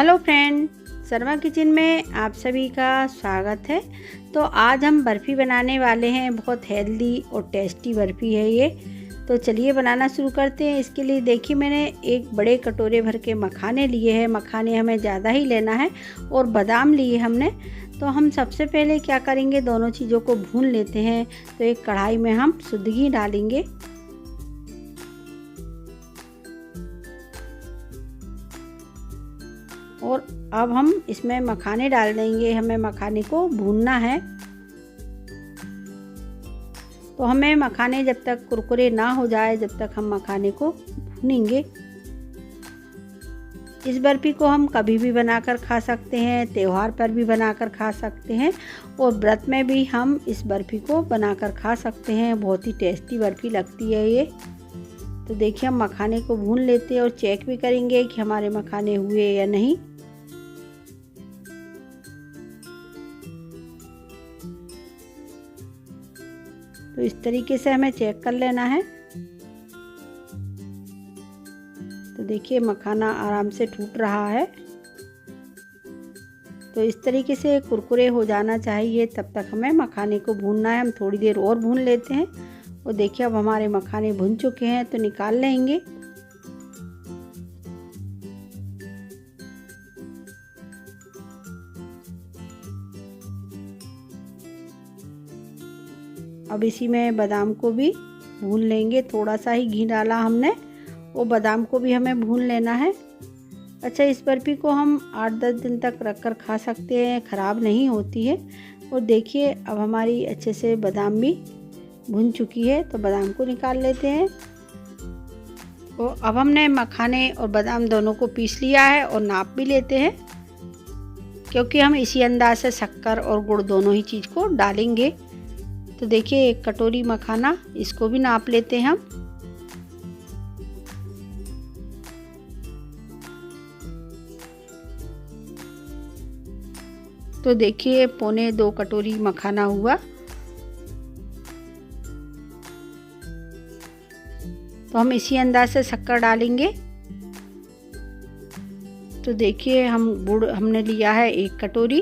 Hello friend, Sharma kitchen में आप सभी का स्वागत है। तो आज हम बर्फ़ी बनाने वाले हैं। बहुत हेल्दी और टेस्टी बर्फ़ी है ये। तो चलिए बनाना शुरू करते हैं। इसके लिए देखिए मैंने एक बड़े कटोरे भर के मखाने लिए हैं। मखाने हमें ज़्यादा ही लेना है और बादाम लिए हमने। तो हम सबसे पहले क्या करेंगे, दोनों चीज़ों को भून लेते हैं। तो एक कढ़ाई में हम शुद्ध घी डालेंगे और अब हम इसमें मखाने डाल देंगे। हमें मखाने को भूनना है। तो हमें मखाने जब तक कुरकुरे ना हो जाए, जब तक हम मखाने को भूनेंगे। इस बर्फ़ी को हम कभी भी बनाकर खा सकते हैं, त्यौहार पर भी बनाकर खा सकते हैं और व्रत में भी हम इस बर्फ़ी को बनाकर खा सकते हैं। बहुत ही टेस्टी बर्फ़ी लगती है ये। तो देखिए हम मखाने को भून लेते हैं और चेक भी करेंगे कि हमारे मखाने हुए या नहीं। तो इस तरीके से हमें चेक कर लेना है। तो देखिए मखाना आराम से टूट रहा है। तो इस तरीके से कुरकुरे हो जाना चाहिए, तब तक हमें मखाने को भूनना है। हम थोड़ी देर और भून लेते हैं। और देखिए अब हमारे मखाने भुन चुके हैं, तो निकाल लेंगे। अब इसी में बादाम को भी भून लेंगे। थोड़ा सा ही घी डाला हमने और बादाम को भी हमें भून लेना है। अच्छा, इस बर्फ़ी को हम 8-10 दिन तक रख कर खा सकते हैं, ख़राब नहीं होती है। और देखिए अब हमारी अच्छे से बादाम भी भुन चुकी है। तो बादाम को निकाल लेते हैं। तो अब हमने मखाने और बादाम दोनों को पीस लिया है और नाप भी लेते हैं, क्योंकि हम इसी अंदाज से शक्कर और गुड़ दोनों ही चीज़ को डालेंगे। तो देखिए 1 कटोरी मखाना, इसको भी नाप लेते हैं हम। तो देखिए 1.25-2 कटोरी मखाना हुआ। तो हम इसी अंदाज से शक्कर डालेंगे। तो देखिए हम गुड़ हमने लिया है 1 कटोरी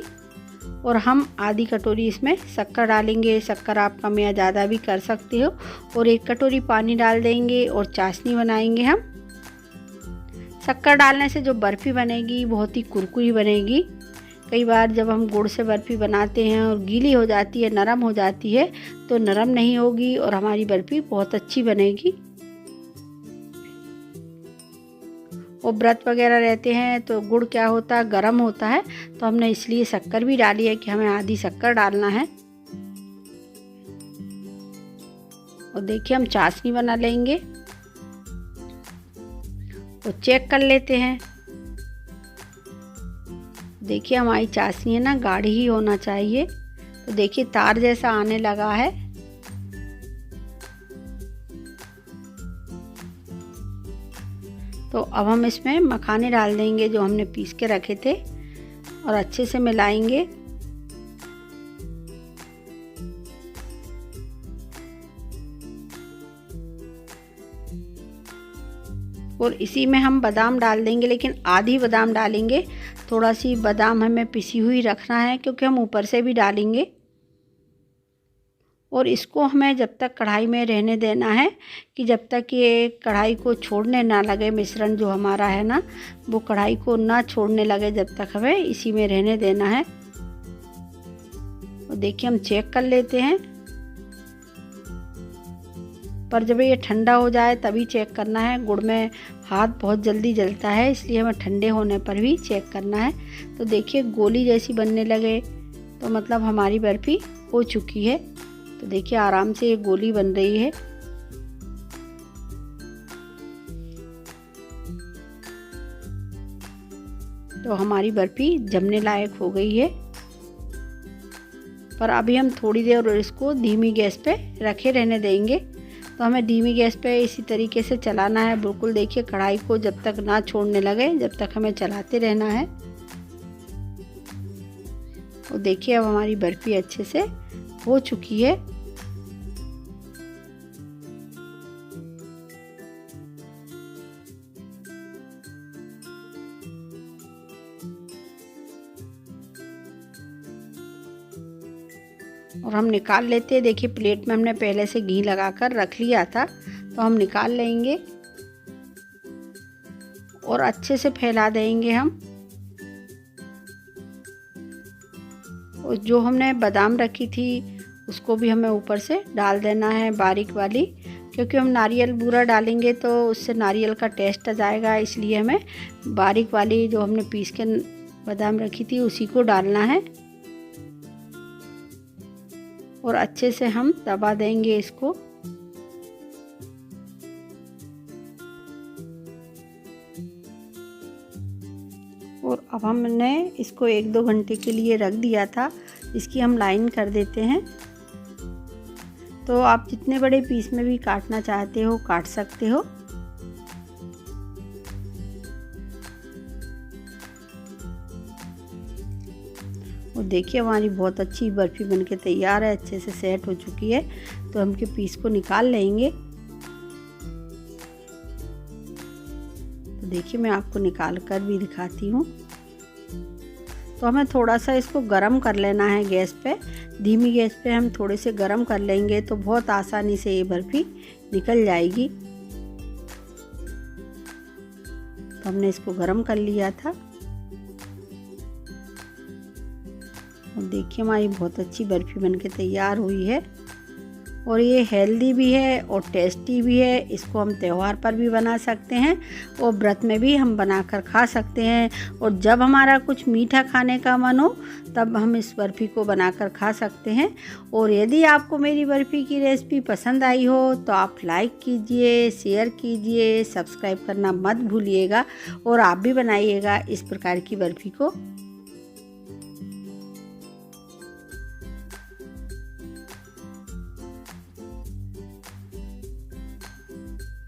और हम आधी कटोरी इसमें शक्कर डालेंगे। शक्कर आप कम या ज़्यादा भी कर सकते हो। और 1 कटोरी पानी डाल देंगे और चाशनी बनाएंगे हम। शक्कर डालने से जो बर्फ़ी बनेगी बहुत ही कुरकुरी बनेगी। कई बार जब हम गुड़ से बर्फ़ी बनाते हैं और गीली हो जाती है, नरम हो जाती है, तो नरम नहीं होगी और हमारी बर्फ़ी बहुत अच्छी बनेगी। और व्रत वगैरह रहते हैं तो गुड़ क्या होता है, गर्म होता है। तो हमने इसलिए शक्कर भी डाली है कि हमें आधी शक्कर डालना है। और देखिए हम चाशनी बना लेंगे और चेक कर लेते हैं। देखिए हमारी चाशनी है ना, गाढ़ी ही होना चाहिए। तो देखिए तार जैसा आने लगा है। तो अब हम इसमें मखाने डाल देंगे जो हमने पीस के रखे थे और अच्छे से मिलाएंगे। और इसी में हम बादाम डाल देंगे, लेकिन आधी बादाम डालेंगे। थोड़ा सी बादाम हमें पिसी हुई रखना है, क्योंकि हम ऊपर से भी डालेंगे। और इसको हमें जब तक कढ़ाई में रहने देना है कि जब तक ये कढ़ाई को छोड़ने ना लगे, मिश्रण जो हमारा है ना वो कढ़ाई को ना छोड़ने लगे, जब तक हमें इसी में रहने देना है। और देखिए हम चेक कर लेते हैं। पर जब ये ठंडा हो जाए तभी चेक करना है। गुड़ में हाथ बहुत जल्दी जलता है, इसलिए हमें ठंडे होने पर भी चेक करना है। तो देखिए गोली जैसी बनने लगे तो मतलब हमारी बर्फ़ी हो चुकी है। तो देखिए आराम से ये गोली बन रही है। तो हमारी बर्फ़ी जमने लायक हो गई है। पर अभी हम थोड़ी देर और इसको धीमी गैस पे रखे रहने देंगे। तो हमें धीमी गैस पे इसी तरीके से चलाना है। बिल्कुल देखिए कढ़ाई को जब तक ना छोड़ने लगे, जब तक हमें चलाते रहना है। और देखिए अब हमारी बर्फ़ी अच्छे से हो चुकी है। और हम निकाल लेते हैं। देखिए प्लेट में हमने पहले से घी लगाकर रख लिया था, तो हम निकाल लेंगे और अच्छे से फैला देंगे हम। और जो हमने बादाम रखी थी उसको भी हमें ऊपर से डाल देना है, बारीक वाली, क्योंकि हम नारियल बूरा डालेंगे तो उससे नारियल का टेस्ट आ जाएगा, इसलिए हमें बारीक वाली जो हमने पीस के बादाम रखी थी उसी को डालना है। और अच्छे से हम दबा देंगे इसको। और अब हमने इसको 1-2 घंटे के लिए रख दिया था, इसकी हम लाइन कर देते हैं। तो आप जितने बड़े पीस में भी काटना चाहते हो काट सकते हो। और देखिए हमारी बहुत अच्छी बर्फ़ी बनके तैयार है, अच्छे से सेट हो चुकी है। तो हम के पीस को निकाल लेंगे। तो देखिए मैं आपको निकाल कर भी दिखाती हूँ। तो हमें थोड़ा सा इसको गरम कर लेना है गैस पे, धीमी गैस पे हम थोड़े से गरम कर लेंगे तो बहुत आसानी से ये बर्फ़ी निकल जाएगी। तो हमने इसको गरम कर लिया था। और देखिए हमारी बहुत अच्छी बर्फ़ी बनके तैयार हुई है। और ये हेल्दी भी है और टेस्टी भी है। इसको हम त्यौहार पर भी बना सकते हैं और व्रत में भी हम बनाकर खा सकते हैं। और जब हमारा कुछ मीठा खाने का मन हो तब हम इस बर्फ़ी को बनाकर खा सकते हैं। और यदि आपको मेरी बर्फ़ी की रेसिपी पसंद आई हो तो आप लाइक कीजिए, शेयर कीजिए, सब्सक्राइब करना मत भूलिएगा और आप भी बनाइएगा इस प्रकार की बर्फ़ी को।